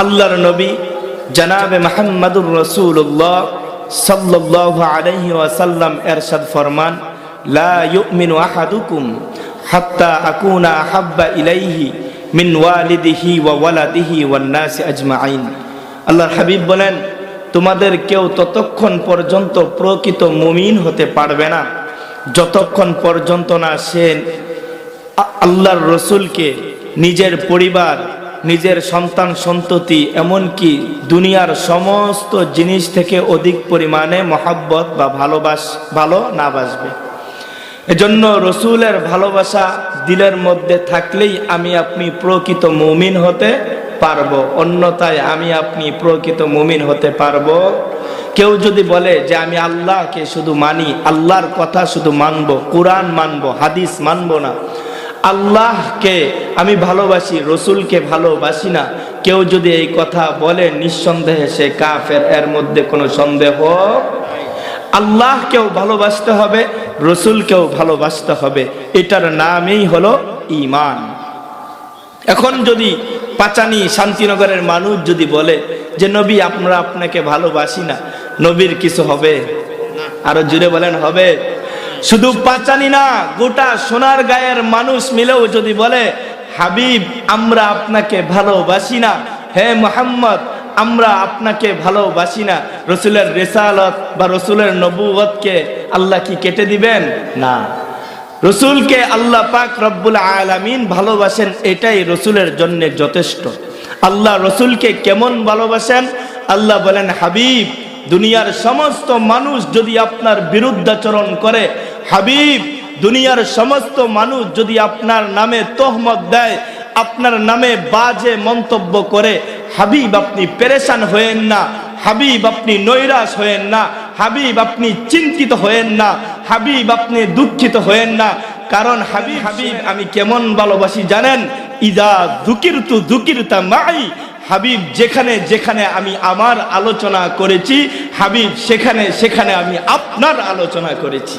আল্লাহর নবী জনাবে মুহাম্মদুর রাসূলুল্লাহ সাল্লাল্লাহু আলাইহি ওয়াসাল্লাম ইরশাদ ফরমান, লা ইউমিনু আহাদুকুম হাত্তা আকুনা আহাব্বা ইলাইহি মিন ওয়ালিদিহি ওয়া ওয়ালাদিহি ওয়ান নাসি আজমাইন। আল্লাহর হাবিব বলেন, তোমাদের কেউ ততক্ষণ পর্যন্ত প্রকৃত মুমিন হতে পারবে না যতক্ষণ পর্যন্ত না সে আল্লাহর রসুলকে নিজের পরিবার, নিজের সন্তান সন্ততি, এমনকি দুনিয়ার সমস্ত জিনিস থেকে অধিক পরিমাণে মহব্বত বা ভালো না বাসবে। এজন্য রসুলের ভালোবাসা দিলের মধ্যে থাকলেই আমি আপনি প্রকৃত মুমিন হতে পারবো, অন্যথায় আমি আপনি প্রকৃত মুমিন হতে পারবো। কেউ যদি বলে যে আমি আল্লাহকে শুধু মানি, আল্লাহর কথা শুধু মানবো, কোরআন মানবো, হাদিস মানবো না, আল্লাহকে আমি ভালোবাসি, রসুলকে ভালোবাসি না, কেউ যদি এই কথা বলে নিঃসন্দেহে সে কাফের, এর মধ্যে কোনো সন্দেহ। আল্লাহকেও ভালোবাসতে হবে, রসুলকেও ভালোবাসতে হবে, এটার নামই হলো ঈমান। এখন যদি পাচানি শান্তিনগরের মানুষ যদি বলে যে নবী আমরা আপনাকে ভালোবাসি না, নবীর কিছু হবে? আরো জুড়ে বলেন হবে? শুধু পাচানি না, গোটা সোনার গায়ের মানুষ মিলেও যদি বলে হাবিব আমরা আপনাকে ভালোবাসি না, হে মুহাম্মদ আমরা আপনাকে ভালোবাসি না, রসুলের রিসালাত বা রসুলের নবুয়তকে আল্লাহ কি কেটে দিবেন? না, রসুলকে আল্লাহ পাক রব্বুল আলামিন ভালোবাসেন, এটাই রসুলের জন্য যথেষ্ট। আল্লাহ রসুলকে কেমন ভালোবাসেন? আল্লাহ বলেন, হাবিব দুনিয়ার সমস্ত মানুষ যদি আপনার বিরুদ্ধাচরণ করে, হাবিব দুনিয়ার সমস্ত মানুষ যদি আপনার নামে তোহমত দেয়, আপনার নামে বাজে মন্তব্য করে, হাবিব আপনি পেরেশান হয়েন না, হাবিব আপনি নৈরাশ হয়েন না, হাবিব আপনি চিন্তিত হয়েন না, হাবিব আপনি দুঃখিত হয়েন না। কারণ হাবিব আমি কেমন ভালোবাসি জানেন? ইদা যুকিরতু যুকিরতা মাই, হাবিব যেখানে যেখানে আমি আমার আলোচনা করেছি, হাবিব সেখানে সেখানে আমি আপনার আলোচনা করেছি।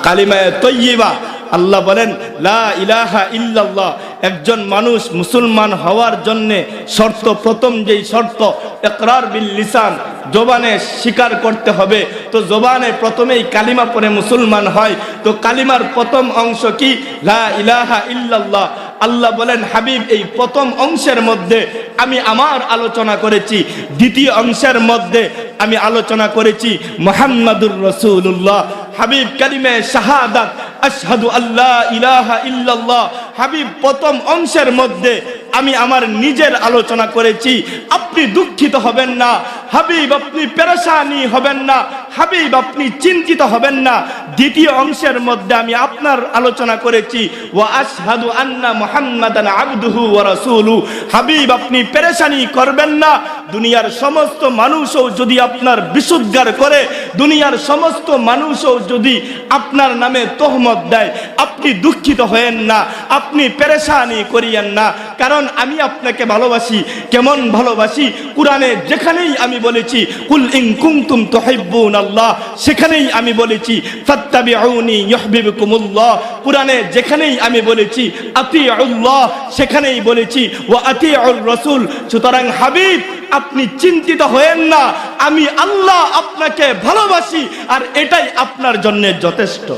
কালিমায়ে তয়্যিবা, আল্লাহ বলেন লা ইলাহা ইল্লাল্লাহ। একজন মানুষ মুসলমান হওয়ার জন্য শর্ত, প্রথম যেই শর্ত ইকরার বিল লিসান, জবানে স্বীকার করতে হবে। তো জবানে প্রথমেই কালিমা পড়ে মুসলমান হয়, তো কালিমার প্রথম অংশ কি? লা ইলাহা ইল্লাল্লাহ। আল্লাহ বলেন হাবিব এই প্রথম অংশের মধ্যে আমি আমার আলোচনা করেছি, দ্বিতীয় অংশের মধ্যে আমি আলোচনা করেছি মুহাম্মাদুর রাসূলুল্লাহ। হাবিব কালিমে শাহাদাত আশহাদু আল্লা ইলাহা ইল্লাল্লাহ, হাবিব প্রথম অংশের মধ্যে আমি আমার নিজের আলোচনা করেছি। আপনি দুঃখিত হবেন না, হাবিব আপনি পেরেশানি হবেন না, হাবিব আপনি চিন্তিত হবেন না। দ্বিতীয় অংশের মধ্যে আমি আপনার আলোচনা করেছি ওয়া আশহাদু আন্না মুহাম্মাদান আবদুহু ওয়া রাসূলুহু, হাবিব আপনি পেরেশানি করবেন না। দুনিয়ার সমস্ত মানুষও যদি আপনার বিশুদ্ধার করে, দুনিয়ার সমস্ত মানুষও যদি আপনার নামে তোহমত দেয়, আপনি দুঃখিত হয়েন না, আপনি পেরেশানি করিয়েন না। কারণ আমি আপনাকে ভালোবাসি। কেমন ভালোবাসি? কুরআনে যেখানেই আমি বলেছি কুল ইন কুনতুম তুহিব্বুনাল্লাহ, সেখানেই আমি বলেছি ফাত্তাবিউনি ইউহিব্বুকুমুল্লাহ। কুরআনে যেখানেই আমি বলেছি আতিউল্লাহ, সেখানেই বলেছি ওয়া আতিউর রাসূল। সুতরাং হাবিব আপনি চিন্তিত হয়েন না, আমি আল্লাহ আপনাকে ভালোবাসি, আর এটাই আপনার জন্য যথেষ্ট।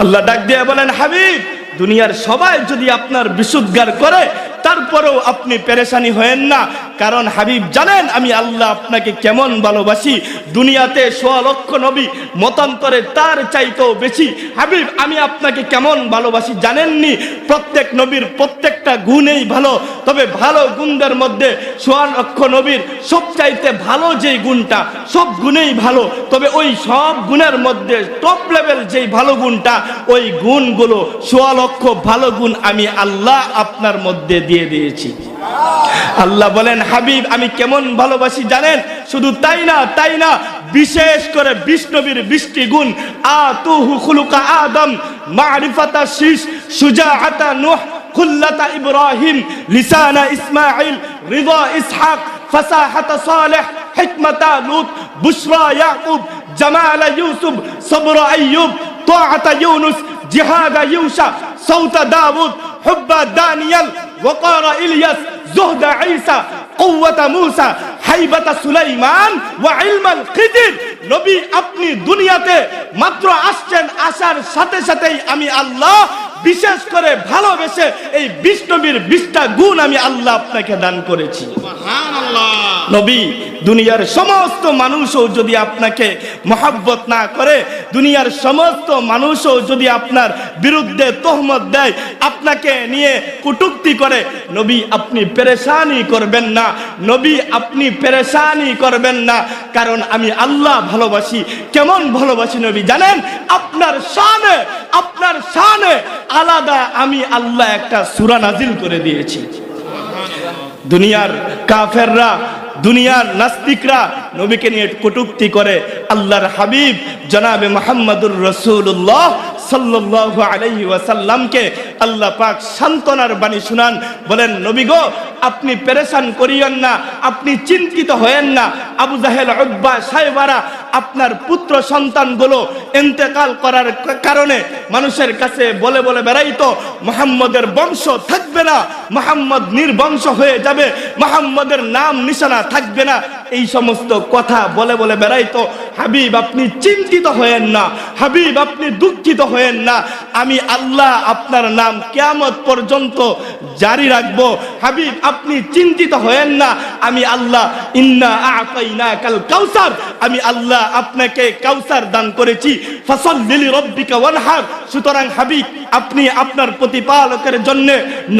আল্লাহ ডাক দিয়ে বলেন হাবিব দুনিয়ার সবাই যদি আপনার বিশুদ্ধার করে, তারপরেও আপনি পেরেশানি হয়েন না। কারণ হাবিব জানেন আমি আল্লাহ আপনাকে কেমন ভালোবাসি। দুনিয়াতে ১৬ লক্ষ নবী, মতান্তরে তার চাইতেও বেশি। হাবিব আমি আপনাকে কেমন ভালোবাসি জানেননি? প্রত্যেক নবীর প্রত্যেকটা গুণেই ভালো, তবে ভালো গুণদের মধ্যে ১৬ লক্ষ নবীর সবচাইতে ভালো যেই গুণটা, সব গুণেই ভালো, তবে ওই সব গুণের মধ্যে টপ লেভেল যেই ভালো গুণটা, ওই গুণগুলো ১৬ লক্ষ ভালো গুণ আমি আল্লাহ আপনার মধ্যে দিয়ে দিয়েছি। আল্লাহ বলেন হাবিব আমি কেমন ভালোবাসি জানেন? শুধু তাই না, বিশেষ করে ২০ নবীর ২০টি গুণ। আতুহু খুলুকা আদম, মারিফাতা শীস, সুজাআতা নূহ, খুল্লাতা ইব্রাহিম, লিসানা ইসমাঈল, রিদা ইসহাক, ফাসাহাতা সালেহ, হিকমাতা লূত, বুশরা ইয়াকুব, জামালা ইউসুফ, সবরা আইয়ুব, তাআতা ইউনুস, জিহাদা ইউশা, সৌতা দাউদ, হুব্বা দানিয়াল, ওয়াকারা ইলিয়াস, জুহদা ঈসা, কুওয়াতা মূসা হাইবাতা সুলাইমান ওয়া ইলমাল খিদির। নবী আপনি দুনিয়াতে মাত্র আসছেন, আসার সাথে সাথেই আমি আল্লাহ বিশেষ করে ভালোবেসে এই 20 নবীর 20টা গুণ আমি আল্লাহ আপনাকে দান করেছি। সুবহানাল্লাহ। নবী দুনিয়ার সমস্ত মানুষও যদি আপনাকে মহব্বত না করে, দুনিয়ার সমস্ত মানুষও যদি আপনার বিরুদ্ধে তহমত দেয়, আপনাকে নিয়ে কটূক্তি করে, নবী আপনি পেরেশানি করবেন না, নবী আপনি পেরেশানি করবেন না, কারণ আমি আল্লাহ ভালোবাসি। কেমন ভালোবাসি নবী জানেন? আপনার শানে আলাদা আমি আল্লাহ একটা সূরা নাজিল করে দিয়েছি। দুনিয়ার কাফেররা, দুনিয়ার নাস্তিকরা নবীকে নিয়ে কটূক্তি করে, আল্লাহর হাবিব জনাবে মুহাম্মদুর রাসূলুল্লাহ সাল্লাল্লাহু আলাইহি ওয়াসাল্লামকে আল্লাহ পাক সান্তনার বাণী শুনান, বলেন নবী গো আপনি পেরেশান করিয়েন না, আপনি চিন্তিত হয়েন না। আবু জাহেল, উতবা, সাইবারা আপনার পুত্র সন্তানগুলো ইন্তেকাল করার কারণে মানুষের কাছে বলে বলে বেড়াইতো মুহাম্মদের বংশ থাকবে না, মুহাম্মদ নির্বংশ হয়ে যাবে, মুহাম্মদের নাম নিশানা থাকবে না, এই সমস্ত কথা বলে বলে বেড়াইতো। হাবিব আপনি চিন্তিত হয়েন না, হাবিব আপনি দুঃখিত হয়েন না, আমি আল্লাহ আপনার নাম কিয়ামত পর্যন্ত জারি রাখবো। হাবিব আপনি চিন্তিত হয়েন না, আমি আল্লাহ ইন্না আ'তাইনাকাল কাউসার, আমি আল্লাহ আপনাকে কাউসার দান করেছি। ফাসাল্লি লিরাব্বিকা ওয়ানহার। সুতরাং হাবিব আপনি আপনার প্রতিপালকের জন্য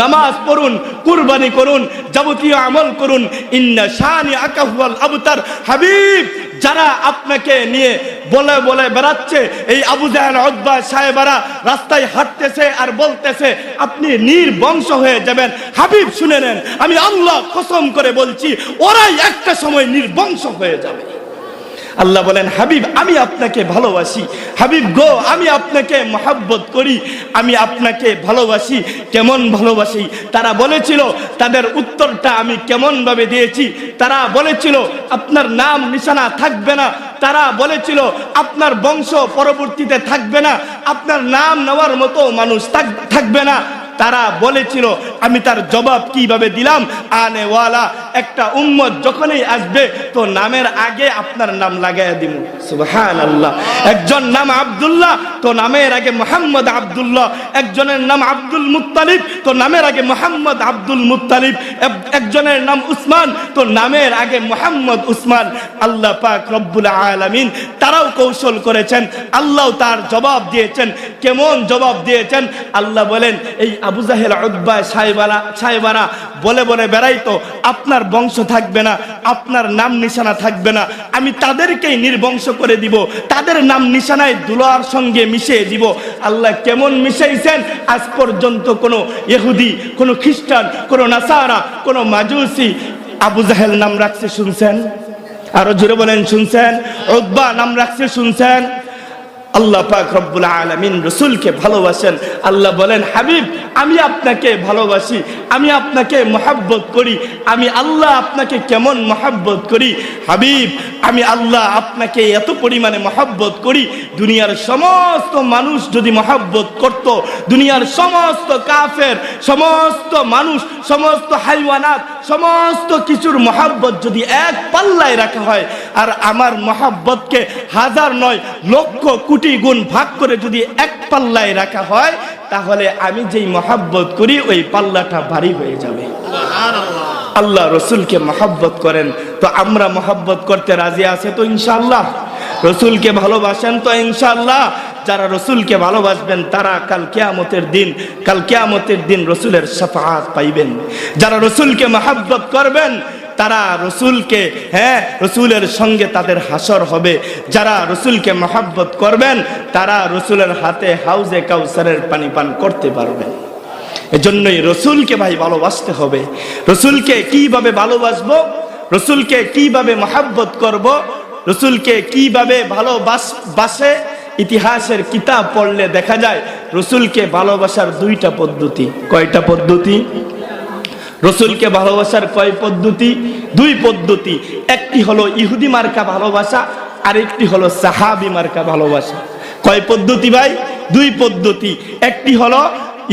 নামাজ পড়ুন, কুরবানি করুন, যাবতীয় আমল করুন। ইন্না শানিআকা হুয়াল আবতার। হাবিব যারা আপনাকে নিয়ে বলে বলে বেড়াচ্ছে, এই আবু জাহেল, উতবা, সাইবারা রাস্তায় হাঁটতেছে আর বলতেছে আপনি নির্বংশ হয়ে যাবেন, হাবিব শুনে নেন, আমি আল্লাহ কসম করে বলছি ওরাই একটা সময় নির্বংশ হয়ে যাবে। আল্লাহ বলেন হাবিব আমি আপনাকে ভালোবাসি, হাবিব গো আমি আপনাকে মহব্বত করি, আমি আপনাকে ভালোবাসি। কেমন ভালোবাসি? তারা বলেছিল, তাদের উত্তরটা আমি কেমন ভাবে দিয়েছি। তারা বলেছিল আপনার নাম নিশানা থাকবে না, তারা বলেছিল আপনার বংশ পরবর্তীতে থাকবে না, আপনার নাম নেওয়ার মতো মানুষ থাকবে না। তারা বলেছিল, আমি তার জবাব কিভাবে দিলাম, আনেওয়ালা একটা উম্মত যখনই আসবে তো নামের আগে আপনার নাম লাগাইয়া দিব। সুবহানাল্লাহ। একজন নাম আব্দুল্লাহ তো নামের আগে মুহাম্মদ আব্দুল্লাহ, একজনের নাম আব্দুল মুত্তালিব তো নামের আগে মুহাম্মদ আব্দুল মুত্তালিব, একজনের নাম উসমান তো নামের আগে মুহাম্মদ উসমান। আল্লাহ পাক রব্বুল আলামিন তারাও কৌশল করেছেন, আল্লাহ তার জবাব দিয়েছেন। কেমন জবাব দিয়েছেন? আল্লাহ বলেন এই আবু জাহেল, উতবা, সাইবারা বলে বলে বেড়াইতো আপনার বংশ থাকবে না, আপনার নাম নিশানা থাকবে না, আমি তাদেরকেই নির্বংশ করে দিব, তাদের নাম নিশানায় দুলার সঙ্গে মিশিয়ে দিব। আল্লাহ কেমন মিশাইছেন? আজ পর্যন্ত কোনো ইহুদি, কোনো খ্রিস্টান, কোনো নাসারা, কোনো মাজুসি আবু জাহেল নাম রাখছে শুনছেন? আরো জোরে বলেন শুনছেন? উতবা নাম রাখছে শুনছেন? আল্লাহ পাক রব্বুল আলামিন রাসূলকে ভালোবাসেন। আল্লাহ বলেন হাবিব আমি আপনাকে ভালোবাসি, আমি আপনাকে মহব্বত করি। আমি আল্লাহ আপনাকে কেমন মহব্বত করি হাবিব, আমি আল্লাহ আপনাকে এত পরিমাণে মহব্বত করি, দুনিয়ার সমস্ত মানুষ যদি মহব্বত করত, দুনিয়ার সমস্ত কাফের, সমস্ত মানুষ, সমস্ত হাইওয়ানাত, সমস্ত কিছুর মহব্বত যদি এক পাল্লায় রাখা হয়, আর আমার মহব্বতকে হাজার নয় লক্ষ কোটি গুণ ভাগ করে যদি এক পাল্লায় রাখা হয়, তাহলে আমি যেই মহব্বত করি ওই পাল্লাটা ভারী হয়ে যাবে। আল্লাহ রসুলকে মহব্বত করেন, তো আমরা মহব্বত করতে রাজি আছে তো ইনশাআল্লাহ? রসুলকে ভালোবাসেন তো ইনশাআল্লাহ? যারা রসুলকে ভালোবাসবেন তারা কাল কিয়ামতের দিন রসুলের শাফাআত পাইবেন। যারা রসুলকে মহব্বত করবেন তারা রসুলকে, রসুলের সঙ্গে তাদের হাসর হবে। যারা রসুলকে মহব্বত করবেন তারা রসুলের হাতে হাউজে কাউসারের পানি পান করতে পারবেন। এজন্যই রসুলকে ভাই ভালোবাসতে হবে। রসুলকে কিভাবে ভালোবাসবো, রসুলকে কিভাবে মহব্বত করব, রসুলকে কিভাবে ভালোবাসে, ইতিহাসের কিতাব পড়লে দেখা যায় রসুলকে ভালোবাসার দুইটা পদ্ধতি। কয়টা পদ্ধতি? রসুলকে ভালোবাসার কয় পদ্ধতি? দুই পদ্ধতি। একটি হলো ইহুদি মার্কা ভালোবাসা, আর একটি হলো সাহাবী মার্কা ভালোবাসা। কয় পদ্ধতি ভাই? দুই পদ্ধতি। একটি হলো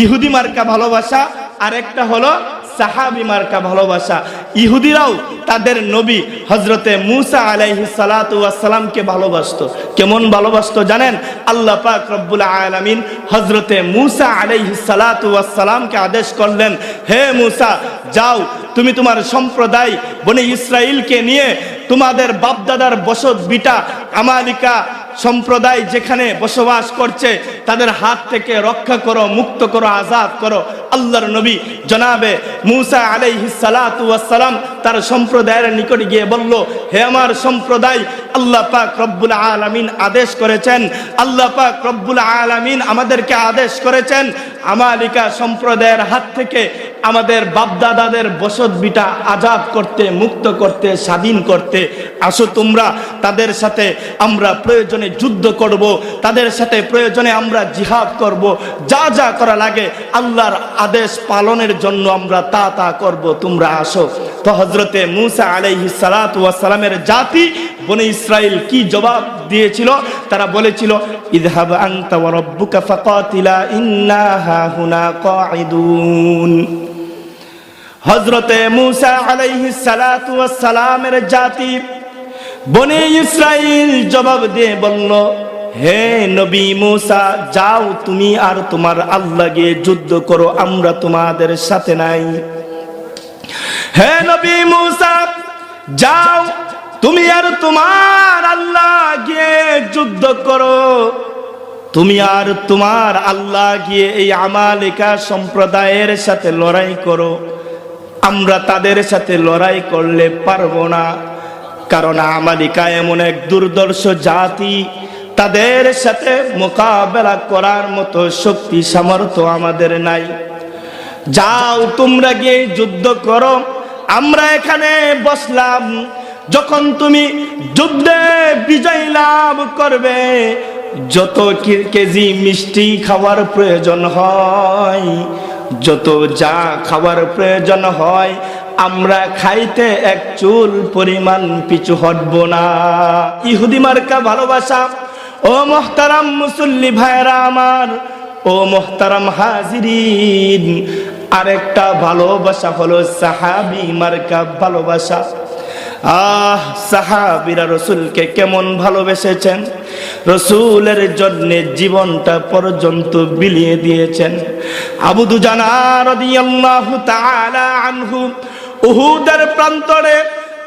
ইহুদি মার্কা ভালোবাসা, আর একটা হলো সাহাবী মার্কা ভালোবাসা। ইহুদিরাও তাদের নবী হযরতে মূসা আলাইহিস সালাতু ওয়াস সালামকে ভালোবাসতো। কেমন ভালোবাসতো জানেন? আল্লাহ পাক রব্বুল আলামিন হযরতে মূসা আলাইহিস সালাতু ওয়াস সালামকে আদেশ করলেন, হে মূসা, যাও তুমি তোমার সম্প্রদায় বনি ইসরাইলকে নিয়ে তোমাদের বাপদাদার বসত বিটা আমালিকা সম্প্রদায় যেখানে বসবাস করছে তাদের হাত থেকে রক্ষা করো, মুক্ত করো, আজাদ করো। আল্লাহর নবী জনাবে মূসা আলাইহিস সালাতু ওয়াস সালাম তার সম্প্রদায়ের নিকট গিয়ে বলল, হে আমার সম্প্রদায়, আল্লাহ পাক রব্বুল আলামিন আদেশ করেছেন, আল্লাহ পাক রব্বুল আলামিন আমাদেরকে আদেশ করেছেন আমালিকা সম্প্রদায়ের হাত থেকে আমাদের বাপদাদাদের বসত বিটা আজাদ করতে, মুক্ত করতে, স্বাধীন করতে। আসো তোমরা, তাদের সাথে আমরা প্রয়োজনে যুদ্ধ করব, তাদের সাথে প্রয়োজনে আমরা জিহাদ করব, যা যা করা লাগে আল্লাহর আদেশ পালনের জন্য আমরা তা তা করব, তোমরা আসো। তো হযরতে মূসা আলাইহিস সালাতু ওয়াস সালামের জাতি বনি ইসরাইল কি জবাব দিয়েছিল? তারা বলেছিল, ইযহাব আনতা ওয়া রাব্বুকা ফাকাতিলা ইন্না হাহুনা কাঈদুন। হযরতে মূসা আলাইহিস সালাতু ওয়াস সালামের জাতি বনি ইসরাইল জবাব দিয়ে বলল, হে নবী মূসা, যাও তুমি আর তোমার আল্লাহ গিয়ে যুদ্ধ করো, আমরা তোমাদের সাথে নাই। হে নবী মূসা, যাও তুমি আর তোমার আল্লাহ গিয়ে যুদ্ধ করো, তুমি আর তোমার আল্লাহ গিয়ে এই আমালিকা সম্প্রদায়ের সাথে লড়াই করো। আমরা তাদের সাথে লড়াই করলে পারবো না, কারণ আমালিকা এমন এক দুর্দর্শ জাতি, তাদের সাথে মোকাবেলা করার মতো শক্তি সামর্থ্য আমাদের নাই। যাও তোমরা গিয়ে যুদ্ধ করো, আমরা এখানে বসলাম। যখন তুমি যুদ্ধে বিজয় লাভ করবে, যত কেজি মিষ্টি খাওয়ার প্রয়োজন হয়, যত যা খাওয়ার প্রয়োজন হয়, আমরা খাইতে এক চুল পরিমাণ পিছু হটব না। ইহুদি মার্কা ভালোবাসা। ও মুহতারাম মুসল্লি ভাইরা আমার, ও মুহতারাম হাজিরিন, আরেকটা ভালোবাসা হলো সাহাবী মার্কা ভালোবাসা। সাহাবীরা রসুলকে কেমন ভালোবেসেছেন, রসুলের জন্য জীবনটা পর্যন্ত বিলিয়ে দিয়েছেন। আবু দুজানা রাদিয়াল্লাহু তাআলা আনহু উহুদের প্রান্তরে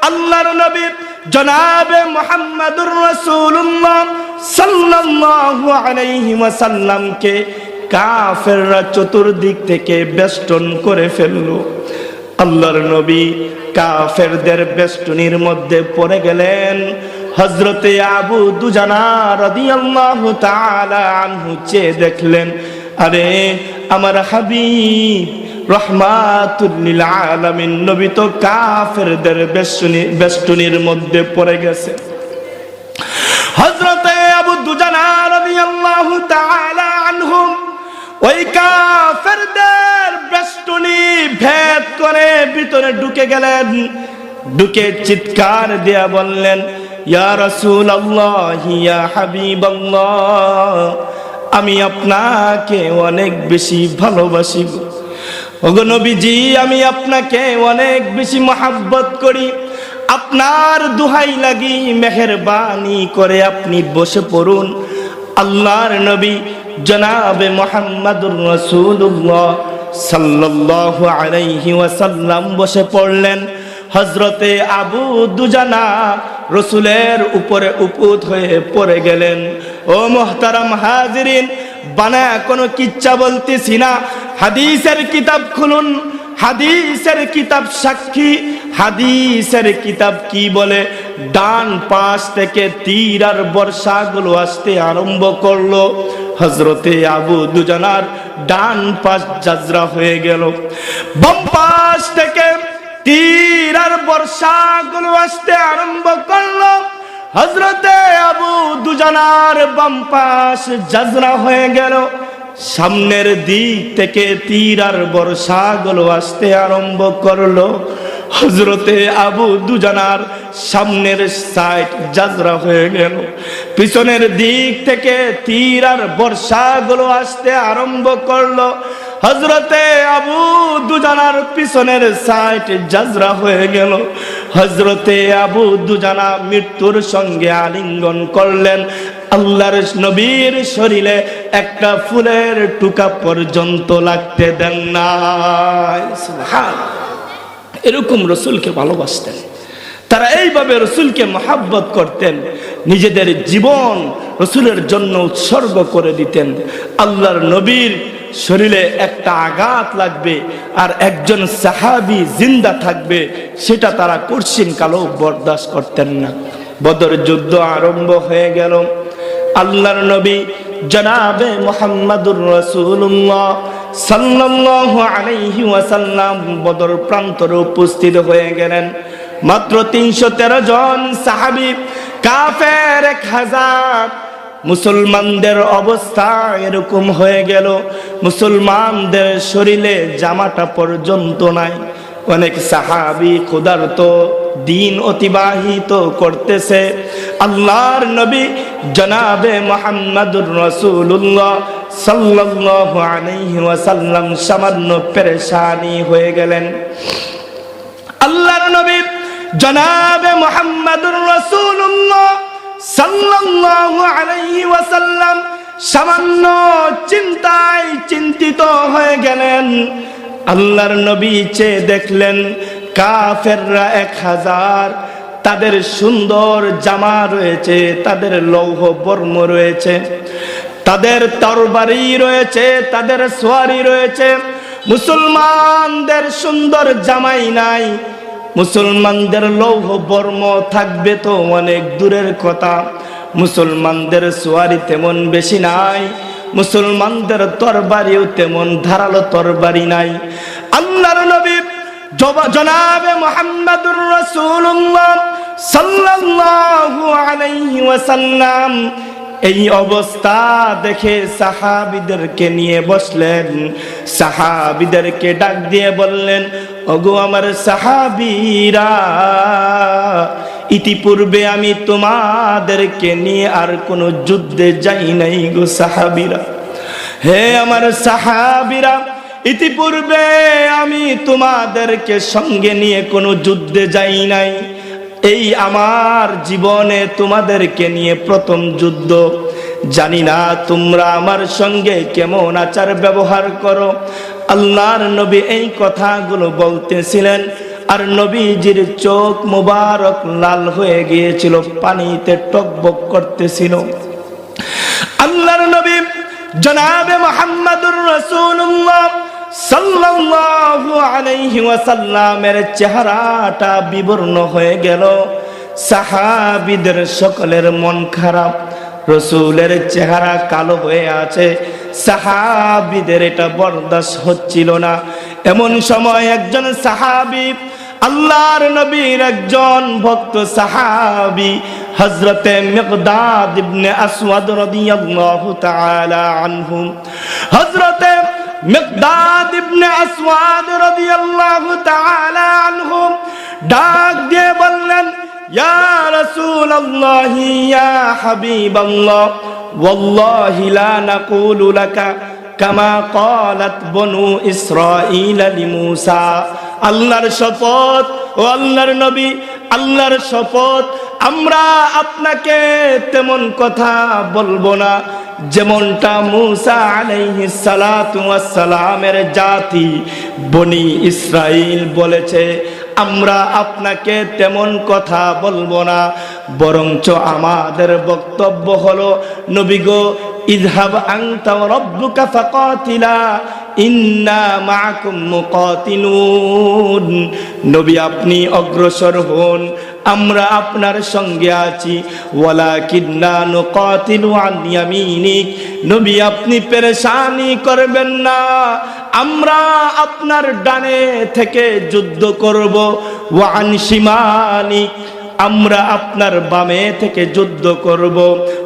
আল্লাহর নবী জনাবে মুহাম্মদুর রাসূলুল্লাহ সাল্লাল্লাহু আলাইহি ওয়াসাল্লামকে কাফেররা চতুর্দিক থেকে বেষ্টন করে ফেললো। আল্লাহর নবী কাফেরদের বেষ্টনীর মধ্যে পড়ে গেলেন। হযরতে আবু দুজানা রাদিয়াল্লাহু তাআলা আনহু চেয়ে দেখলেন, আরে আমার হাবিব রহমাতুল লিল আলামিন নবী তো কাফেরদের বেষ্টনীর মধ্যে পড়ে গেছে। হযরতে আবু দুজানা রাদিয়াল্লাহু তাআলা আনহু ওই কাফেরদের বেষ্টনী ভেদ করে ভিতরে ঢুকে গেলেন। ঢুকে চিৎকার দিয়া বললেন, ইয়া রাসূলুল্লাহ, ইয়া হাবিবাল্লাহ, আমি আপনাকে অনেক বেশি ভালোবাসি। ওগো নবীজি, আমি আপনাকে অনেক বেশি মহব্বত করি। আপনার দোহাই লাগি মেহেরবানি করে আপনি বসে পড়ুন। আল্লাহর নবী জনাবে মুহাম্মদুর রাসূলুল্লাহ সাল্লাল্লাহু আলাইহি ওয়াসাল্লাম বসে পড়লেন। হযরতে আবু দুজানা রসুলের উপরে উপুত হয়ে পড়ে গেলেন। ও মুহতারাম হাজিরিন, বানায়া কোনো কিচ্ছা বলতেছি না, হাদিসের কিতাব খুলুন। হাদিসের কিতাব সাক্ষী। হাদিসের কিতাব কি বলে? ডান পাশ থেকে তীর আর বর্ষাগুলো আসতে আরম্ভ করলো। হযরতে আবু দুজানার ডান পাশ জাজরা হয়ে গেল। বাম পাশ থেকে তীর আর বর্ষাগুলো আসতে আরম্ভ করলো। হযরতে আবু দুজানার বাম পাশ জাজরা হয়ে গেল। সামনের দিক থেকে তীর আর বর্ষাগুলো আসতে আরম্ভ করলো। হযরতে আবু দুজানার সামনের সাইড জাজরা হয়ে গেল। পিছনের দিক থেকে তীর আর বর্ষাগুলো আসতে আরম্ভ করলো। হযরতে আবু দুজানার পিছনের সাইড জাজরা হয়ে গেল। হযরতে আবু দুজানা মৃত্যুর সঙ্গে আলিঙ্গন করলেন। আল্লাহর নবীর শরীরে একটা ফুলের টুকা পর্যন্ত লাগতে দেন না। সুবহানাল্লাহ। এরকম রাসূলকে ভালোবাসতেন তারা, এইভাবে রাসূলকে মহব্বত করতেন, নিজেদের জীবন রাসূলের জন্য উৎসর্গ করে দিতেন। আল্লাহর নবীর শরীরে একটা আঘাত লাগবে আর একজন সাহাবী জিন্দা থাকবে, সেটা তারা কঠিন কালো বরদাস্ত করতেন না। বদর যুদ্ধ আরম্ভ হয়ে গেল। আল্লাহর নবী জনাবে মুহাম্মাদুর রাসূলুল্লাহ সাল্লাল্লাহু আলাইহি ওয়াসাল্লাম বদর প্রান্তরে উপস্থিত হয়ে গেলেন। মাত্র 313 জন সাহাবী, কাফের 1000। মুসলমানদের অবস্থা এরকম হয়ে গেল, মুসলমানদের শরীরে জামাটা পর্যন্ত নাই। অনেক সাহাবী ক্ষুধার্ত, দিন অতিবাহিত করতেছে। আল্লাহর নবী জনাবে মুহাম্মাদুর রাসূলুল্লাহ সাল্লাল্লাহু আলাইহি ওয়াসাল্লাম সামান্য পেরেশানি হয়ে গেলেন। আল্লাহর নবী জনাবে মুহাম্মাদুর রাসূলুল্লাহ সাল্লাল্লাহু আলাইহি ওয়াসাল্লাম সামান্য চিন্তায় চিন্তিত হয়ে গেলেন। আল্লাহর নবী চেয়ে দেখলেন কাফেররা 1000, তাদের সুন্দর জামা রয়েছে, তাদের লৌহ বর্ম রয়েছে, তাদের তরবারি রয়েছে, তাদের সোয়ারি রয়েছে। মুসলমানদের সুন্দর জামাই নাই, মুসলমানদের লৌহ বর্ম থাকবে তো অনেক দূরের কথা, মুসলমানদের সোয়ারি তেমন বেশি নাই, মুসলমানদের তরবারিও তেমন ধারালো তরবারি নাই। আল্লাহর নবী জনাবে মুহাম্মাদুর রাসূলুল্লাহ সাল্লাল্লাহু আলাইহি ওয়াসাল্লাম এই অবস্থা দেখে সাহাবীদেরকে নিয়ে বসলেন। সাহাবীদেরকে ডাক দিয়ে বললেন, ওগো আমার সাহাবীরা, ইতিপূর্বে আমি তোমাদেরকে নিয়ে আর কোনো যুদ্ধে যাই নাই গো সাহাবীরা। হে আমার সাহাবীরা, ইতিপূর্বে আমি তোমাদেরকে সঙ্গে নিয়ে কোনো যুদ্ধে যাই নাই, এই আমার জীবনে তোমাদেরকে নিয়ে প্রথম যুদ্ধ। জানি না তোমরা আমার সঙ্গে কেমন আচার ব্যবহার করো। আল্লাহর নবী এই কথাগুলো বলতেছিলেন আর নবীজির চোখ মুবারক লাল হয়ে গিয়েছিল, পানিতে টকবক করতেছিল। আল্লাহর নবী জনাবে মুহাম্মাদুর রাসূলুল্লাহ সাল্লাল্লাহু আলাইহি ওয়াসাল্লামের চেহারাটা বিবর্ণ হয়ে গেল। সাহাবীদের সকলের মন খারাপ, রাসূলের চেহারা কালো হয়ে আছে, সাহাবীদের এটা বরদাস্ত হচ্ছিল না। এমন সময় একজন সাহাবী, আল্লাহর নবীর একজন ভক্ত সাহাবী হযরতে মিকদাদ ইবনে আসওয়াদ রাদিয়াল্লাহু তাআলা আনহু, হযরতে মিকদাদ ইবনে আসওয়াদ রাদিয়াল্লাহু তাআলা আনহু ডাক দিয়ে বললেন, ইয়া রাসূলুল্লাহ ইয়া হাবিবাল্লাহ, ওয়াল্লাহি লা নাকুলু লাকা কামা ক্বালাত বনু ইসরাঈল লিমূসা। আল্লাহর শপথ, ও আল্লাহর নবী, আল্লাহর শপথ, আমরা আপনাকে তেমন কথা বলবো না যেমনটা মূসা আলাইহিস সালাতু ওয়াস সালামের জাতি বনি ইসরাইল বলেছে। আমরা আপনাকে তেমন কথা বলবো না, বরঞ্চ আমাদের বক্তব্য হলো, নবী গো, ইযহাব আনতা ওয়া রাব্বুকা ফাকাতিলা ইন্না মাআকুম মুকাতিলুন। নবী আপনি অগ্রসর হন, আমরা আপনার সঙ্গে আছি। ওয়ালাকিন্না নুকাতিলু আন ইয়ামিনিক, নবী আপনি পেরেশানি করবেন না, আমরা আপনার ডানে থেকে যুদ্ধ করব। ওয়া আন শিমালিক, আমরা আপনার বামে থেকে যুদ্ধ করব।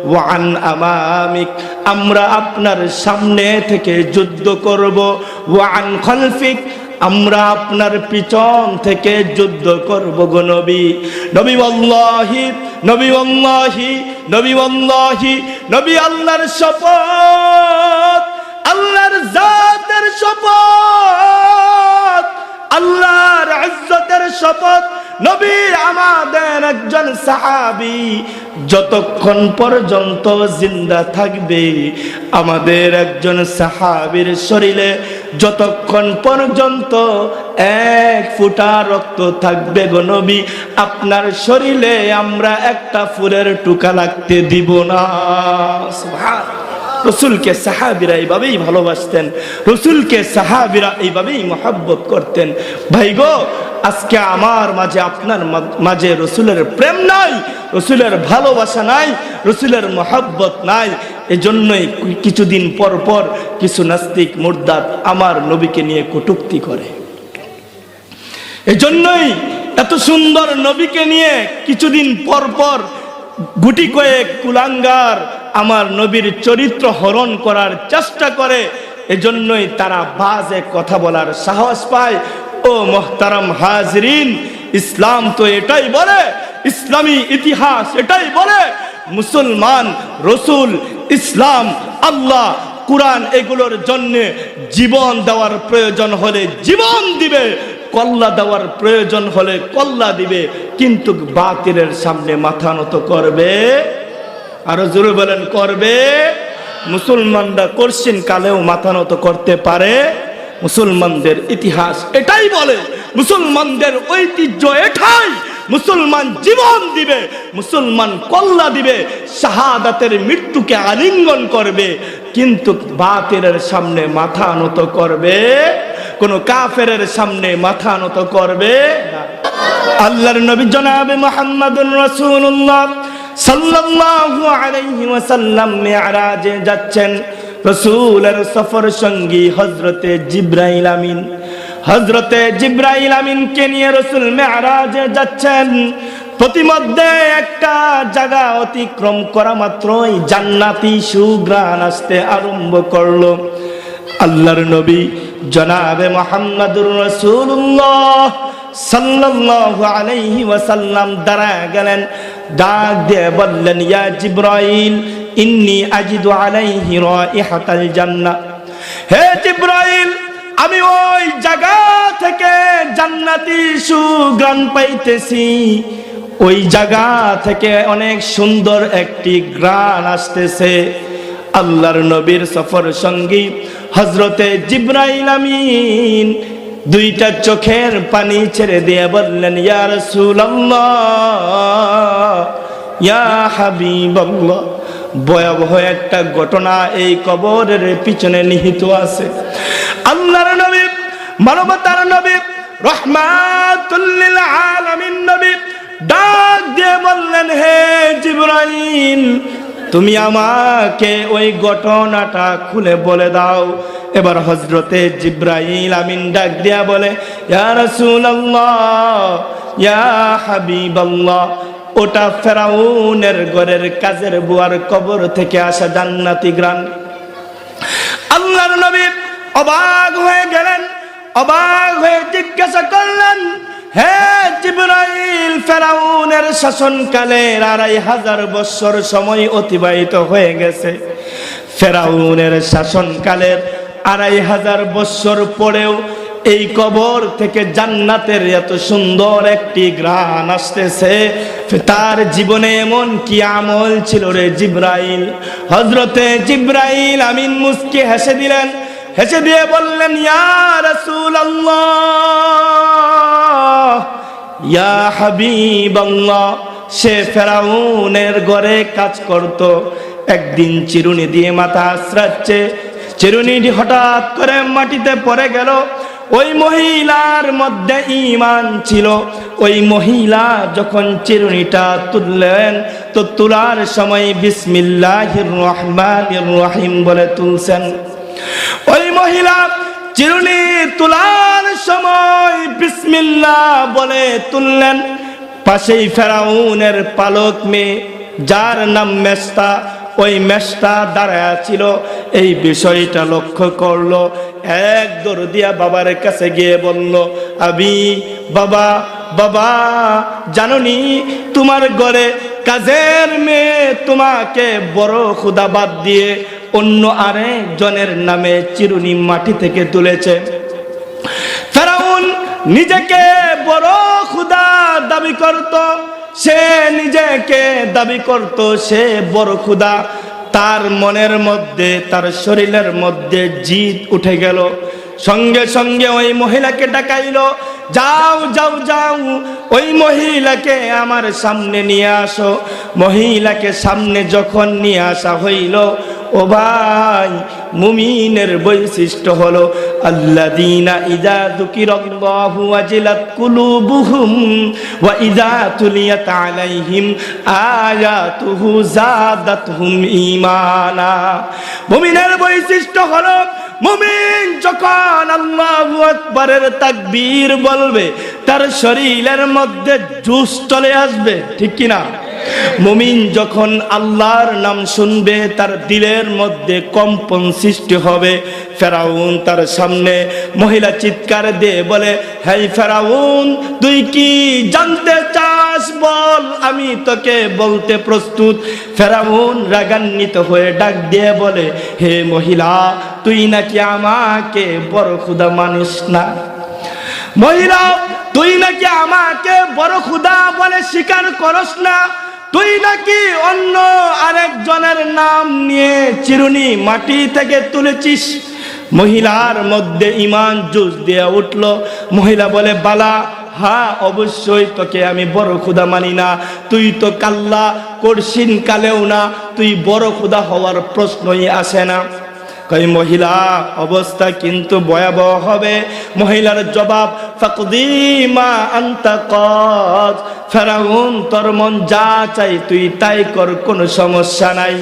ওয়া আন আমামিক, আমরা আপনার সামনে থেকে যুদ্ধ করব। ওয়া আন খালফিক, আমরা আপনার পিছন থেকে যুদ্ধ করব গো নবী। নবী ওয়াল্লাহি, নবী ওয়াল্লাহি, নবী ওয়াল্লাহি, নবী আল্লাহর শপথ, আল্লাহর জাতের ইজ্জতের শপথ, আল্লাহর ইজ্জতের শপথ, নবী আমাদের একজন সাহাবী যতক্ষণ পর্যন্ত জিন্দা থাকবে, আমাদের একজন সাহাবীর শরীরে যতক্ষণ পর্যন্ত এক ফোঁটা রক্ত থাকবে গো নবী, আপনার শরীরে আমরা একটা ফুলের টুকা লাগতে দিব না। সুবহানাল্লাহ। রসুলকে সাহাবীরা এইভাবেই ভালোবাসতেন, রসুলকে সাহাবীরা এইভাবেই মহব্বত করতেন। ভাই গো, আজকে আমার মাঝে আপনার মাঝে রসুলের প্রেম নাই, রসুলের ভালোবাসা নাই, রসুলের মহব্বত নাই। এজন্যই কিছুদিন পর পর কিছু নাস্তিক মুরতাদ আমার নবীকে নিয়ে কটূক্তি করে। এজন্যই এত সুন্দর নবীকে নিয়ে কিছুদিন পর পর গুটি কয়েক কুলাঙ্গার আমার নবীর চরিত্র হরণ করার চেষ্টা করে। এজন্যই তারা বাজে কথা বলার সাহস পায়। ও মুহতারাম হাজরিন, ইসলাম তো এটাই বলে, ইসলামী ইতিহাস এটাই বলে, মুসলমান রসুল, ইসলাম, আল্লাহ, কুরআন এগুলোর জন্য জীবন দেওয়ার প্রয়োজন হলে জীবন দিবে, কল্লা দেওয়ার প্রয়োজন হলে কল্লা দিবে, কিন্তু বাতিলের সামনে মাথা নত করবে। আরো জোরে বলেন, করবে। মুসলমানরা কোশ্চিন কালেও মাথা নত করতে পারে? মুসলমানদের ইতিহাস এটাই বলে, মুসলমানদের ঐতিহ্য এটাই। মুসলমান জীবন দিবে, মুসলমান কল্লা দিবে, শাহাদাতের মৃত্যুকে আলিঙ্গন করবে, কিন্তু বাতিলের সামনে মাথা নত করবে, কোন কাফেরের সামনে মাথা নত করবে না। আল্লাহর নবী জনাবে মুহাম্মদুর রাসূলুল্লাহ সাল্লাল্লাহু আলাইহি ওয়াসাল্লাম মিরাজে যাচ্ছেন। রাসূলের সফর সঙ্গী হযরতে জিবরাইল আমিন, হযরতে জিবরাইল আমিনকে নিয়ে রাসূল মিরাজে যাচ্ছেন। প্রতিমধ্যে একটা জায়গা অতিক্রম করা মাত্রই জান্নাতি সুঘ্রাণ আসতে আরম্ভ করলো। আল্লাহর নবী জনাবে মুহাম্মদুর রাসূলুল্লাহ সাল্লাল্লাহু আলাইহি ওয়াসাল্লাম দাঁড়ায় গেলেন, ডাক দিয়ে বললেন, ইয়া জিবরাইল ইন্নী আজিদু আলাইহি রাইহাতাল জান্নাহ। হে জিবরাইল, আমি ওই জায়গা থেকে জান্নাতি সুঘ্রাণ পাইতেছি, ওই জায়গা থেকে অনেক সুন্দর একটি ঘ্রাণ আসতেছে। আল্লাহর নবীর সফর সঙ্গী হযরতে জিবরাইল আমিন দুইটা চোখের পানি ছেড়ে দিয়ে বললেন, ইয়া রাসূলুল্লাহ, ইয়া হাবিবাল্লাহ, ভয়াবহ একটা ঘটনা এই কবরের পিছনে নিহিত আছে। আল্লাহর নবী, মানবতার নবী, রাহমাতুল লিল আলামিন নবী ডাক দিয়ে বললেন, হে জিবরাইল, তুমি আমাকে ওই ঘটনাটা খুলে বলে দাও। এবার হযরতে জিবরাইল আমিন ডাক দিয়া বলে, ইয়া রাসূলুল্লাহ, ইয়া হাবিবাল্লাহ, ওটা ফেরাউনের ঘরের কাজের বুয়ার কবর থেকে আসা জান্নাতি ঘ্রাণ। আল্লাহর নবী অবাক হয়ে গেলেন, অবাক হয়ে জিজ্ঞাসা করলেন, হে জিবরাইল, ফেরাউনের শাসনকালের 2500 বছর সময় অতিবাহিত হয়ে গেছে। ফেরাউনের শাসনকালের 2500 বছর পরেও এই কবর থেকে জান্নাতের এত সুন্দর একটি ঘ্রাণ আসতেছে। তার জীবনে এমন কি আমল ছিল রে জিবরাইল? হযরতে জিবরাইল আমিন মুস্কি হেসে দিলেন, হেসে দিয়ে বললেন, ইয়া রাসূলুল্লাহ, ইয়া হাবিবাল্লাহ, সে ফেরাউনের ঘরে কাজ করত। একদিন চিরুনি দিয়ে মাথা আঁচড়াচ্ছে, চিরুনিটি হঠাৎ করে মাটিতে পড়ে গেল। ওই মহিলার মধ্যে ঈমান ছিল। ওই মহিলা যখন চিরুনিটা তুললেন, তো তোলার সময় বিসমিল্লাহির রহমানির রহিম বলে তুলছেন। ওই মহিলা চিরুনি তোলার সময় বিসমিল্লাহ বলে তুললেন। পাশেই ফেরাউনের পালক মেয়ে, যার নাম মেশতা, ওই মেশতা দাঁড়ায়া ছিল। এই বিষয়টা লক্ষ্য করলো, এক দৌড় দিয়া বাবার কাছে গিয়ে বলল, আবি, বাবা, বাবা, জাননি তোমার ঘরে কাজের মেয়ে তোমাকে বড় খুদাবাদ দিয়ে অন্য আরেকজনের নামে চিরুনি মাটি থেকে তুলেছে। ফেরাউন নিজেকে বড় খোদা দাবি করত, সে নিজেকে দাবি করত সে বড় খোদা। তার মনের মধ্যে, তার শরীরের মধ্যে জিদ উঠে গেল। সঙ্গে সঙ্গে ওই মহিলাকে ডাকাইলো, যাও যাও যাও, ওই মহিলাকে আমার সামনে নিয়ে আসো। মহিলাকে সামনে যখন নিয়ে আসা হইল, ও ভাই, মুমিনের বৈশিষ্ট্য হলো আল্লাযীনা ইযা যুকিরাল্লাহু ওয়াজিলাত কুলুবুহুম ওয়া ইযা তুলিয়াত আলাইহিম আয়াতুহু যাদাতহুম ঈমানা। মুমিনের বৈশিষ্ট্য হলো, মুমিন যখন আল্লাহু আকবারের তাকবীর বলবে, তার শরীরের মধ্যে জোশ চলে আসবে, ঠিক কি না? মুমিন যখন আল্লাহর নাম শুনবে, তার দিলের মধ্যে কম্পন সৃষ্টি হবে। ফেরাউন তার সামনে, মহিলা চিৎকার দিয়ে বলে, হে ফেরাউন, তুই কি জানতে চাস বল, আমি তোকে বলতে প্রস্তুত। ফেরাউন রাগান্বিত হয়ে ডাক দিয়ে বলে, হে মহিলা, তুই নাকি আমাকে বড় খোদা মানিস না? মহিলা, তুই নাকি আমাকে বড় খোদা বলে স্বীকার করস না? তুই নাকি অন্য আরেকজনের নাম নিয়ে চিরুনি মাটি থেকে তুলেছিস? মহিলার মধ্যে ঈমান জোশ দিয়ে উঠল। মহিলা বলে, বালা, হ্যাঁ, অবশ্যই তোকে আমি বড় খোদা মানি না। তুই তো কাল্লা করসিন কালেও না, তুই বড় খোদা হওয়ার প্রশ্নই আসে না। কই মহিলা, অবস্থা কিন্তু ভয়াবহ হবে। মহিলার জবাব, ফাকদি মা আনতা কাদ। ফেরাউন, তোর মন যা চাই তুই তাই কর, কোনো সমস্যা নাই।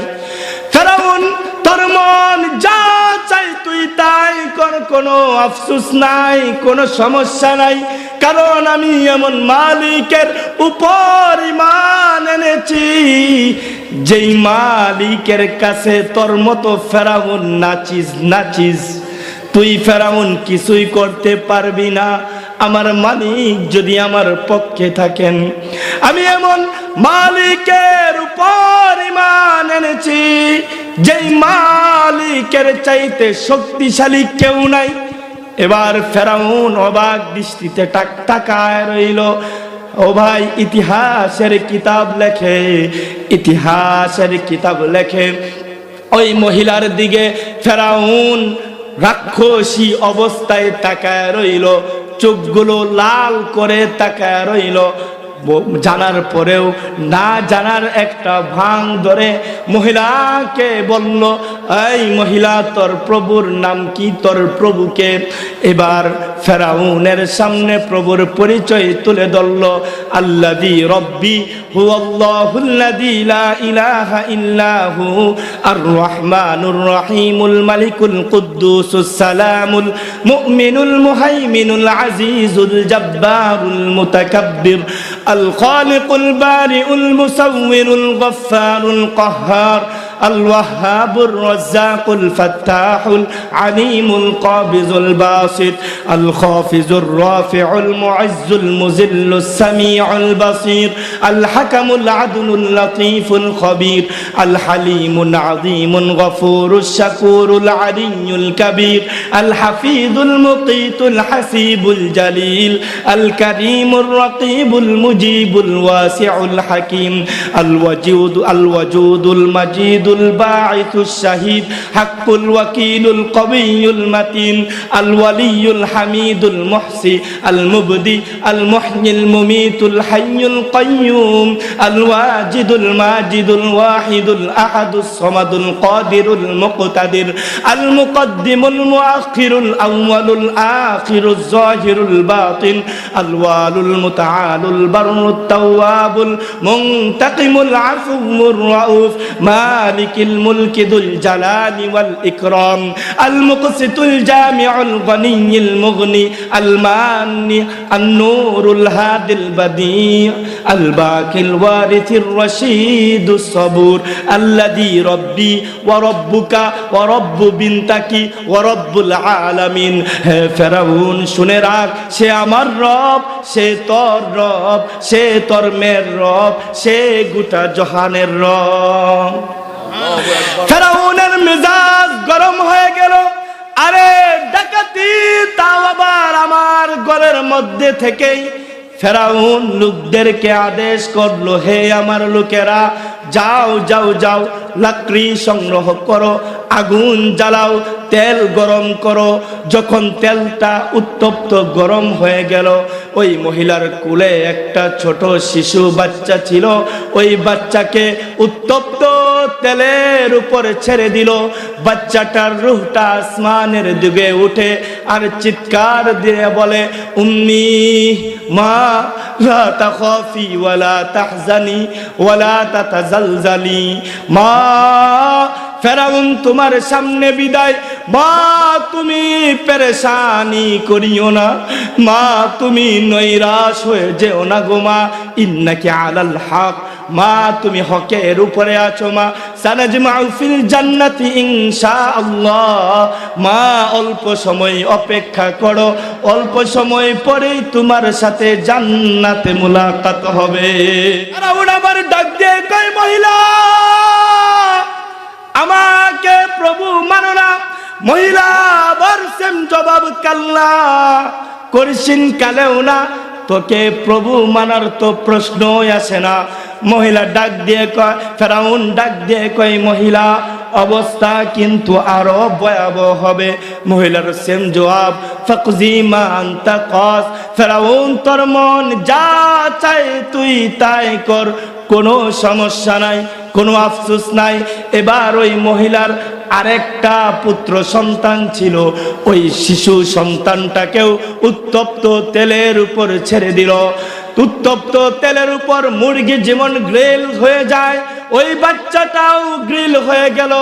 ফেরাউন, তোর মন যা চাই তুই তাই কর, কোনো আফসোস নাই, কোনো সমস্যা নাই। কারণ আমি এমন মালিকের উপর ঈমান এনেছি, যেই মালিকের কাছে তোর মতো ফেরাউন নাচিস। তুই ফেরাউন কিছুই করতে পারবি না। আমার মালিক যদি আমার পক্ষে থাকেন, আমি এমন মালিকের উপর ঈমান এনেছি, যেই মালিকের চাইতে শক্তিশালী কেউ নাই। এবার ফেরাউন অবাক দৃষ্টিতে তাকায় রইল। ও ভাই, ইতিহাসের কিতাব লেখে ওই মহিলার দিকে ফেরাউন রাক্ষসী অবস্থায় তাকায় রইল, চোখগুলো লাল করে তাকায় রইল। জানার পরেও না জানার একটা ভান ধরে মহিলাকে বলল, এই মহিলা, তোর প্রভুর নাম কি? তোর প্রভুকে? এবার ফেরাউনের সামনে প্রভুর পরিচয় তুলে ধরল। আল্লাযী রব্বি হুয়াল্লাহুল্লাযী লা ইলাহা ইল্লাহু আর রহমানুর রহিমুল মালিকুল কুদ্দুসুস সালামুল মুমিনুল মুহাইমিনুল আজিজুল জব্বারুল মুতাকাব্বির الخالق البارئ المصور الغفار القهار الوهاب الرزاق الفتاح العليم القابض الباسط الخافض الرافع المعز المذل السميع البصير الحكم العدل اللطيف الخبير الحليم العظيم الغفور الشكور العلي الكبير الحفيظ المقيت الحسيب الجليل الكريم الرقيب المجيب الواسع الحكيم الوجود المجيد الباعث الشهيد حق الوكيل القوي المتين الولي الحميد المحصي المبدي المحيي المميت الحي القيوم الواجد الماجد الواحد الأحد الصمد القادر المقتدر المقدم المؤخر الأول الآخر الظاهر الباطن الوال المتعال البر التواب المنتقم العفو الرؤوف مالك الملك ذو الجلال والإكرام المقسط الجامع الغني المغني المانع النور الهادي البديع الباقي الوارث الرشيد الصبور الذي ربي وربك ورب بنتك ورب العالمين। হে ফেরাউন, শুনে রাখ, সে আমার রব, সে তোর রব, সে তোর মেয়ের রব, সে গোটা জাহানের রব। ফেরাউনের মেজাজ গরম হয়ে গেল, আরে ডাকাতি তাও আবার আমার ঘরের মধ্যে থেকেই। ফেরাউন লোকদেরকে আদেশ করলো, হে আমার লোকেরা, যাও যাও যাও, লাকড়ি সংগ্রহ করো, আগুন জ্বালাও, তেল গরম করো। যখন তেলটা উত্তপ্ত গরম হয়ে গেল, ওই মহিলার কোলে একটা ছোট শিশু বাচ্চা ছিল, ওই বাচ্চাকে উত্তপ্ত তেলের উপরে ছেড়ে দিল। বাচ্চাটার রূহটা আসমানের দিকে উঠে আর চিৎকার দিয়ে বলে, উম্মি মা লা তাখাফি ওয়ালা তাহজানি ওয়ালা তাতাজালজালি। মা, ফেরাউন তোমার সামনে বিদায়, মা তুমি পেরেশানি করিও না, মা তুমি নৈরাশ হয়ে যেও না গো মা, ইন্নাকি আলাল হক, মা তুমি হকের উপরে আছো মা। সানাজমাউ ফিল জান্নাতি ইনশাআল্লাহ, মা অল্প সময় অপেক্ষা করো, অল্প সময় পরেই তোমার সাথে জান্নাতে মুলাকাত হবে। ফেরাউন আবার ডাক দিয়ে কয়, মহিলা আমাকে প্রভু মানো না। মহিলা আবার সেম জবাব, কাল্লা করছিন কালেও না, তোকে প্রভু মানার তো প্রশ্নই আসে না। মহিলা ডাক দিয়ে কয়, ফেরাউন ডাক দিয়ে কয়, মহিলা অবস্থা কিন্তু আরো ভয়াবহ হবে। মহিলার সেম জবাব, ফাকজি মা আনতা কাস। ফেরাউন তোর মন যা চায় তুই তাই কর, কোনো সমস্যা নাই, কোনো আফসোস নাই। এবার ওই মহিলার আরেকটা পুত্র সন্তান ছিল, ওই শিশু সন্তানটাকেও উত্তপ্ত তেলের উপর ছেড়ে দিল। উত্তপ্ত তেলের উপর মুরগি যেমন গ্রিল হয়ে যায়, ওই বাচ্চাটাও গ্রিল হয়ে গেল।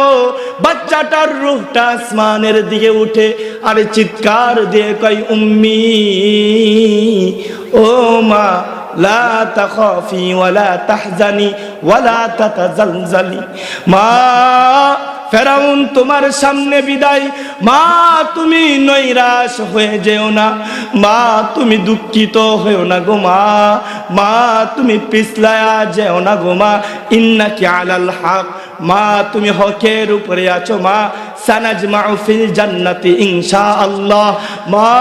বাচ্চাটার রূহটা আসমানের দিকে উঠে আর চিৎকার দিয়ে কয়, উম্মি ও মা লা তাখাফি ওয়ালা তাহজানি ওয়ালা তাতাজালজালি। মা, ফেরাউন তোমার সামনে বিদায়, মা তুমি নৈরাশ হয়ে যেও না, মা তুমি দুঃখিত হয়েও না গো মা, মা তুমি পিছলায়া যেও না গো মা, ইন্নাকি আলাল হক, মা তুমি হকের উপরে আছো মা। সানাজমাউ ফিল জান্নাতি ইনশাআল্লাহ, মা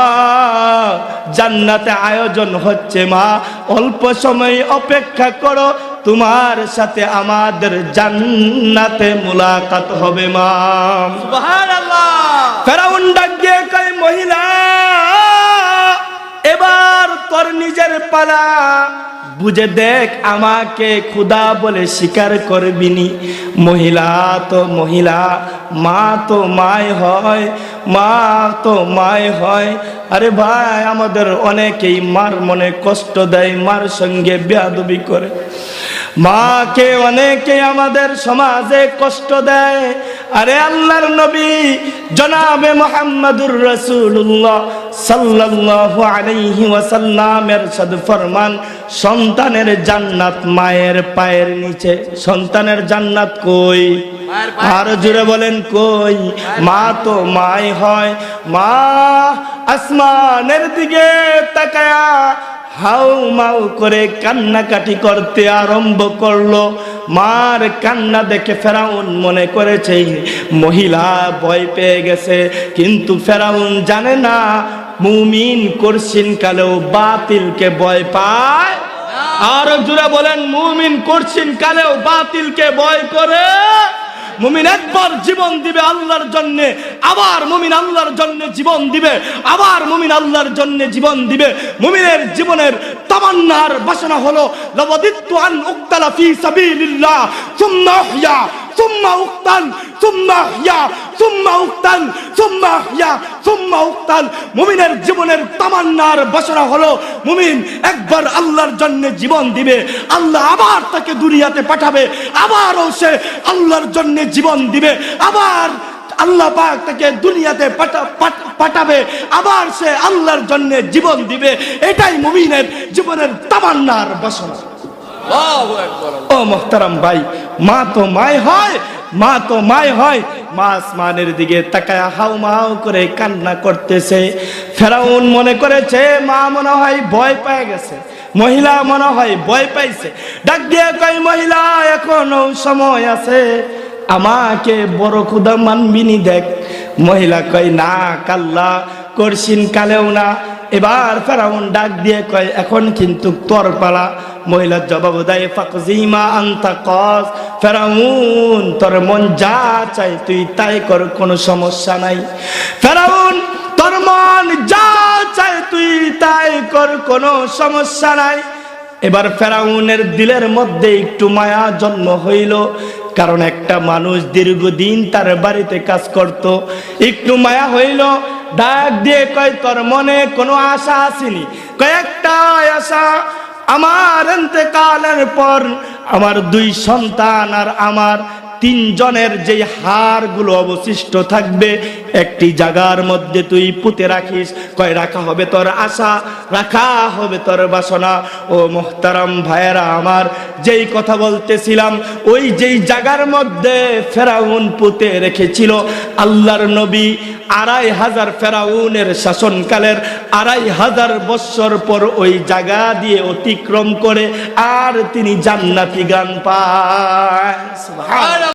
জান্নাতে আয়োজন হচ্ছে মা, অল্প সময় অপেক্ষা করো, তোমার সাথে আমাদের জান্নাতে মুলাকাত হবে মা। সুবহানাল্লাহ। ফেরাউন ডাক দিয়ে কয়, মহিলা এবার তোর নিজের পালা, বুঝে দেখ আমাকে খোদা বলে স্বীকার করবিনি। মহিলা তো মহিলা, মা তো মাই হয়, মা তো মাই হয়। আরে ভাই, আমাদের অনেকেই মার মনে কষ্ট দেয়, মার সঙ্গে বেয়াদবি করে। মাকে অনেকে আমাদের সমাজে কষ্ট দেয়। আরে আল্লাহর নবী জনাবে মুহাম্মদুর রাসূলুল্লাহ সাল্লাল্লাহু আলাইহি ওয়াসাল্লাম ইরশাদ ফরমান, সন্তানের জান্নাত মায়ের পায়ের নিচে। সন্তানের জান্নাত কই? আর জোরে বলেন কই? মা তো মাই হয়। মা আসমানের দিকে তাকায়া হাউ মাউ করে কান্নাকাটি করতে আরম্ভ করলো। মার কান্না দেখে ফেরাউন মনে করেছে মহিলা ভয় পেয়ে গেছে, কিন্তু ফেরাউন জানে না মুমিন করছিন কালেও বাতিলকে ভয় পায়। আর জোরে বলেন, মুমিন করছিন কালেও বাতিলকে ভয় করে। মুমিন একবার জীবন দিবে আল্লাহর জন্য, আবার মুমিন আল্লাহর জন্য জীবন দিবে, আবার মুমিন আল্লাহর জন্য জীবন দিবে। মুমিনের জীবনের তামান্নার বাসনা হলো লাওয়াদিতু আন উকতালা ফি সাবিলিল্লাহ সুম্মা আহইয়া সুম্মা উকতাল সুম্মা আহইয়া সুম্মা উকতাল সুম্মা আহইয়া সুম্মা উকতাল। মুমিনের জীবনের তামান্নার বাসনা হলো মুমিন একবার আল্লাহর জন্য জীবন দিবে, আল্লাহ আবার তাকে দুনিয়াতে পাঠাবে, আবারও সে আল্লাহর জন্য জীবন দিবে, আবার আল্লাহ পাক তাকে দুনিয়াতে পাঠাবে, আবার সে আল্লাহর জন্য জীবন দিবে। এটাই মুমিনের জীবনের তামান্নার বাসনা। ও মুহতারাম ভাই, মা তো মাই হয়, মা তো মাই হয়। মা আসমানের দিকে তাকায় হাউ মাউ করে কান্না করতেছে। ফেরাউন মনে করেছে মা মনে হয় ভয় পেয়ে গেছে, মহিলা মনে হয় ভয় পাইছে। ডাক দিয়ে কয়, মহিলা এখনো সময় আছে, আমাকে বড় খুদা মানবিনি দেখ। মহিলা কয় না কাল্লা করছিন কালেও না। এবার ফেরাউন ডাক দিয়ে কয় এখন কিন্তু তোর পালা। মহিলা জবাব দেয় ফাকজিমা আনতা কস, ফেরাউন তোর মন যা চাই তুই তাই কর, কোনো সমস্যা নাই। ফেরাউন তোর মন যা চাই তুই তাই কর, কোনো সমস্যা নাই। এবার ফেরাউনের দিলের মধ্যে একটু মায়া জন্ম হইল, কারণ একটা মানুষ দীর্ঘদিন তার বাড়িতে কাজ করত। একটু মায়া হইল, ডাক দিয়ে কয় তোর মনে কোনো আশা আসেনি? কয়েকটা আশা, আমার ইন্তেকালের পর আমার 2 সন্তান আর আমার 3 জনের যে হাড়গুলো অবশিষ্ট থাকবে একটি জায়গার মধ্যে তুই পুঁতে রাখিস। কয় রাখা হবে তোর আশা, রাখা হবে তোর বাসনা। ও মোহতারাম ভাইয়েরা আমার, যেই কথা বলতেছিলাম, ওই যেই জায়গার মধ্যে ফেরাউন পুঁতে রেখেছিল আল্লাহর নবী 2500 ফেরাউনের শাসনকালের 2500 বৎসর পর ওই জায়গা দিয়ে অতিক্রম করে আর তিনি জান্নাতি গান পায়। সুবহানাল্লাহ।